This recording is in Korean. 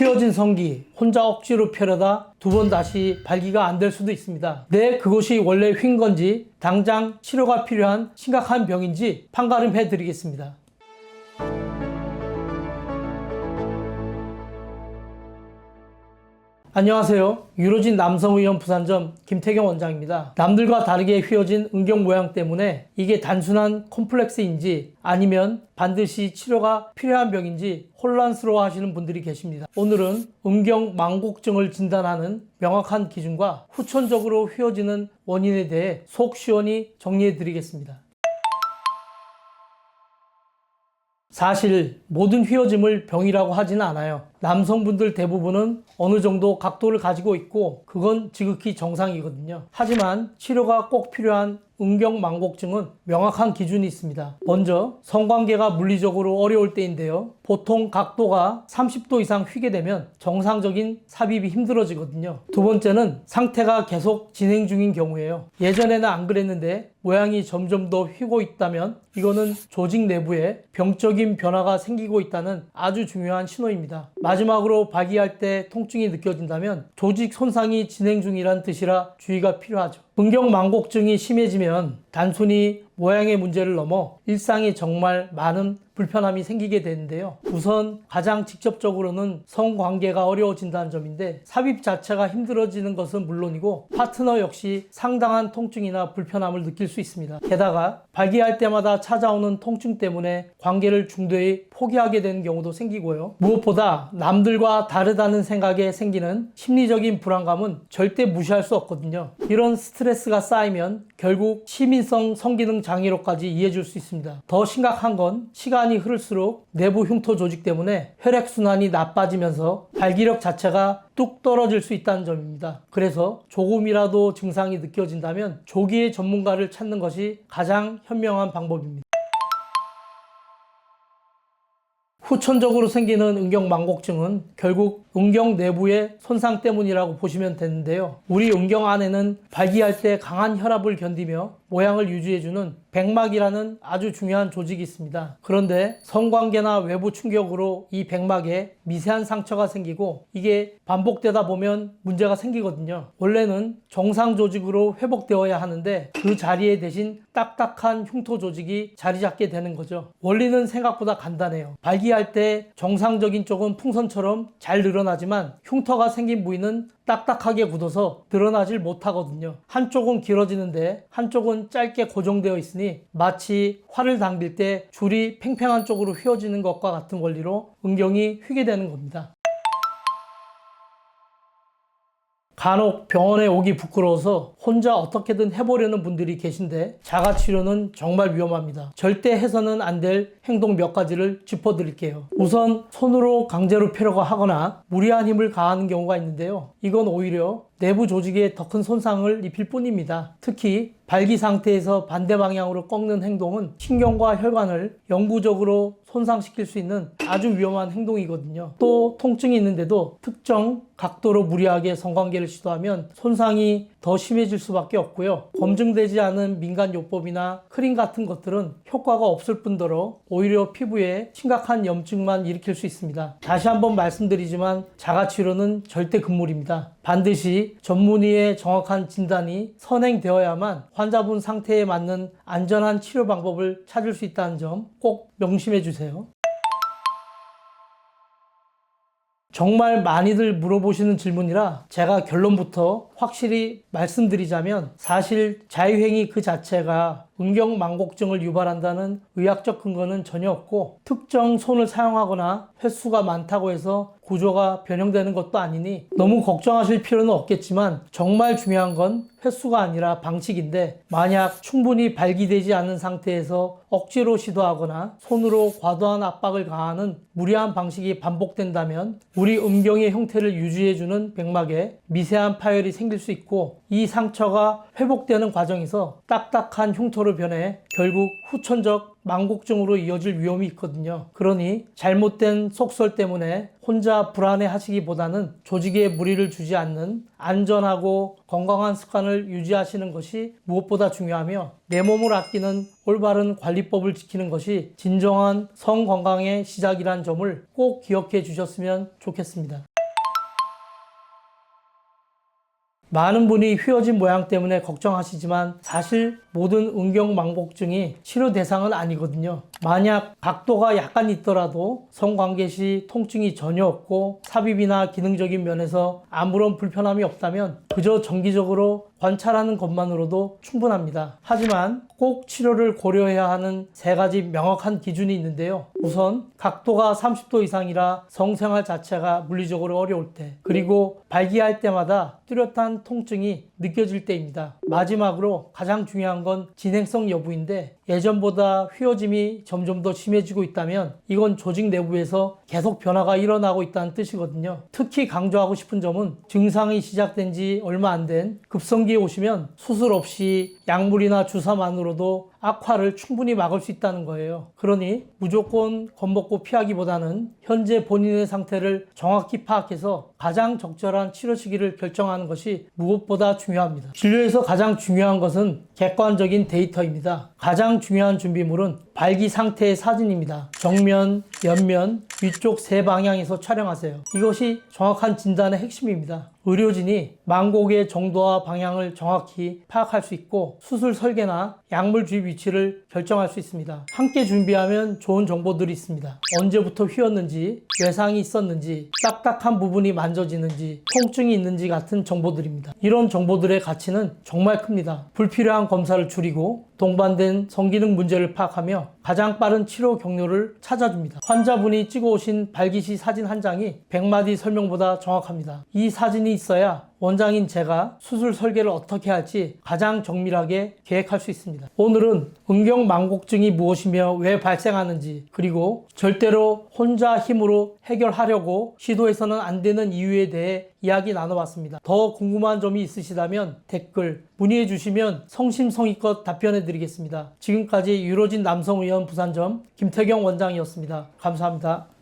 휘어진 성기 혼자 억지로 펴려다 두 번 다시 발기가 안 될 수도 있습니다. 그것이 원래 휜 건지 당장 치료가 필요한 심각한 병인지 판가름해 드리겠습니다. 안녕하세요. 유로진 남성의원 부산점 김태경 원장입니다. 남들과 다르게 휘어진 음경 모양 때문에 이게 단순한 콤플렉스인지 아니면 반드시 치료가 필요한 병인지 혼란스러워 하시는 분들이 계십니다. 오늘은 음경 망곡증을 진단하는 명확한 기준과 후천적으로 휘어지는 원인에 대해 속 시원히 정리해 드리겠습니다. 사실 모든 휘어짐을 병이라고 하지는 않아요. 남성분들 대부분은 어느 정도 각도를 가지고 있고 그건 지극히 정상이거든요. 하지만 치료가 꼭 필요한 음경망곡증은 명확한 기준이 있습니다. 먼저 성관계가 물리적으로 어려울 때인데요. 보통 각도가 30도 이상 휘게 되면 정상적인 삽입이 힘들어지거든요. 두 번째는 상태가 계속 진행 중인 경우예요. 예전에는 안 그랬는데 모양이 점점 더 휘고 있다면 이거는 조직 내부에 병적인 변화가 생기고 있다는 아주 중요한 신호입니다. 마지막으로 발기할 때 통증이 느껴진다면 조직 손상이 진행 중이란 뜻이라 주의가 필요하죠. 음경망곡증이 심해지면 단순히 모양의 문제를 넘어 일상에 정말 많은 불편함이 생기게 되는데요. 우선 가장 직접적으로는 성관계가 어려워진다는 점인데 삽입 자체가 힘들어지는 것은 물론이고 파트너 역시 상당한 통증이나 불편함을 느낄 수 있습니다. 게다가 발기할 때마다 찾아오는 통증 때문에 관계를 중도에 포기하게 되는 경우도 생기고요. 무엇보다 남들과 다르다는 생각에 생기는 심리적인 불안감은 절대 무시할 수 없거든요. 이런 스트레스가 쌓이면 결국 시민성 성기능 장애로까지 이어질 수 있습니다. 더 심각한 건 시간이 흐를수록 내부 흉터 조직 때문에 혈액순환이 나빠지면서 발기력 자체가 뚝 떨어질 수 있다는 점입니다. 그래서 조금이라도 증상이 느껴진다면 조기에 전문가를 찾는 것이 가장 현명한 방법입니다. 후천적으로 생기는 음경망곡증은 결국 음경 내부의 손상 때문이라고 보시면 되는데요. 우리 음경 안에는 발기할 때 강한 혈압을 견디며 모양을 유지해주는 백막이라는 아주 중요한 조직이 있습니다. 그런데 성관계나 외부 충격으로 이 백막에 미세한 상처가 생기고 이게 반복되다 보면 문제가 생기거든요. 원래는 정상 조직으로 회복되어야 하는데 그 자리에 대신 딱딱한 흉터 조직이 자리 잡게 되는 거죠. 원리는 생각보다 간단해요. 발기할 때 정상적인 쪽은 풍선처럼 잘 늘어나지만 흉터가 생긴 부위는 딱딱하게 굳어서 늘어나질 못하거든요. 한쪽은 길어지는데 한쪽은 짧게 고정되어 있으니 마치 활을 당길 때 줄이 팽팽한 쪽으로 휘어지는 것과 같은 원리로 음경이 휘게 되는 겁니다. 간혹 병원에 오기 부끄러워서 혼자 어떻게든 해보려는 분들이 계신데 자가치료는 정말 위험합니다. 절대 해서는 안 될 행동 몇 가지를 짚어드릴게요. 우선 손으로 강제로 펴려고 하거나 무리한 힘을 가하는 경우가 있는데요. 이건 오히려 내부 조직에 더 큰 손상을 입힐 뿐입니다. 특히 발기 상태에서 반대 방향으로 꺾는 행동은 신경과 혈관을 영구적으로 손상시킬 수 있는 아주 위험한 행동이거든요. 또 통증이 있는데도 특정 각도로 무리하게 성관계를 시도하면 손상이 더 심해질 수밖에 없고요. 검증되지 않은 민간요법이나 크림 같은 것들은 효과가 없을 뿐더러 오히려 피부에 심각한 염증만 일으킬 수 있습니다. 다시 한번 말씀드리지만 자가치료는 절대 금물입니다. 반드시 전문의의 정확한 진단이 선행되어야만 환자분 상태에 맞는 안전한 치료 방법을 찾을 수 있다는 점 꼭 명심해 주세요. 정말 많이들 물어보시는 질문이라 제가 결론부터 확실히 말씀드리자면 사실 자유행위 그 자체가 음경망곡증을 유발한다는 의학적 근거는 전혀 없고 특정 손을 사용하거나 횟수가 많다고 해서 구조가 변형되는 것도 아니니 너무 걱정하실 필요는 없겠지만 정말 중요한 건 횟수가 아니라 방식인데 만약 충분히 발기되지 않은 상태에서 억지로 시도하거나 손으로 과도한 압박을 가하는 무리한 방식이 반복된다면 우리 음경의 형태를 유지해주는 백막에 미세한 파열이 생길 수 있고 이 상처가 회복되는 과정에서 딱딱한 흉터로 변해 결국 후천적 망곡증으로 이어질 위험이 있거든요. 그러니 잘못된 속설 때문에 혼자 불안해 하시기보다는 조직에 무리를 주지 않는 안전하고 건강한 습관을 유지하시는 것이 무엇보다 중요하며 내 몸을 아끼는 올바른 관리법을 지키는 것이 진정한 성건강의 시작이란 점을 꼭 기억해 주셨으면 좋겠습니다. 많은 분이 휘어진 모양 때문에 걱정하시지만 사실 모든 음경망복증이 치료 대상은 아니거든요. 만약 각도가 약간 있더라도 성관계 시 통증이 전혀 없고 삽입이나 기능적인 면에서 아무런 불편함이 없다면 그저 정기적으로 관찰하는 것만으로도 충분합니다. 하지만 꼭 치료를 고려해야 하는 3가지 명확한 기준이 있는데요. 우선 각도가 30도 이상이라 성생활 자체가 물리적으로 어려울 때, 그리고 발기할 때마다 뚜렷한 통증이 느껴질 때입니다. 마지막으로 가장 중요한 건 진행성 여부인데, 예전보다 휘어짐이 점점 더 심해지고 있다면 이건 조직 내부에서 계속 변화가 일어나고 있다는 뜻이거든요. 특히 강조하고 싶은 점은 증상이 시작된 지 얼마 안 된 급성기에 오시면 수술 없이 약물이나 주사만으로도 악화를 충분히 막을 수 있다는 거예요. 그러니 무조건 겁먹고 피하기보다는 현재 본인의 상태를 정확히 파악해서 가장 적절한 치료 시기를 결정하는 것이 무엇보다 중요합니다. 진료에서 가장 중요한 것은 객관적인 데이터입니다. 가장 중요한 준비물은 발기 상태의 사진입니다. 정면, 옆면, 위쪽 3방향에서 촬영하세요. 이것이 정확한 진단의 핵심입니다. 의료진이 망곡의 정도와 방향을 정확히 파악할 수 있고 수술 설계나 약물 주입 위치를 결정할 수 있습니다. 함께 준비하면 좋은 정보들이 있습니다. 언제부터 휘었는지, 외상이 있었는지, 딱딱한 부분이 만져지는지, 통증이 있는지 같은 정보들입니다. 이런 정보들의 가치는 정말 큽니다. 불필요한 검사를 줄이고 동반된 성기능 문제를 파악하며 가장 빠른 치료 경로를 찾아줍니다. 환자분이 찍어오신 발기시 사진 한 장이 100마디 설명보다 정확합니다. 이 사진이 있어야 원장인 제가 수술 설계를 어떻게 할지 가장 정밀하게 계획할 수 있습니다. 오늘은 음경망곡증이 무엇이며 왜 발생하는지, 그리고 절대로 혼자 힘으로 해결하려고 시도해서는 안 되는 이유에 대해 이야기 나눠봤습니다. 더 궁금한 점이 있으시다면 댓글 문의해 주시면 성심성의껏 답변해 드리겠습니다. 지금까지 유로진 남성의원 부산점 김태경 원장이었습니다. 감사합니다.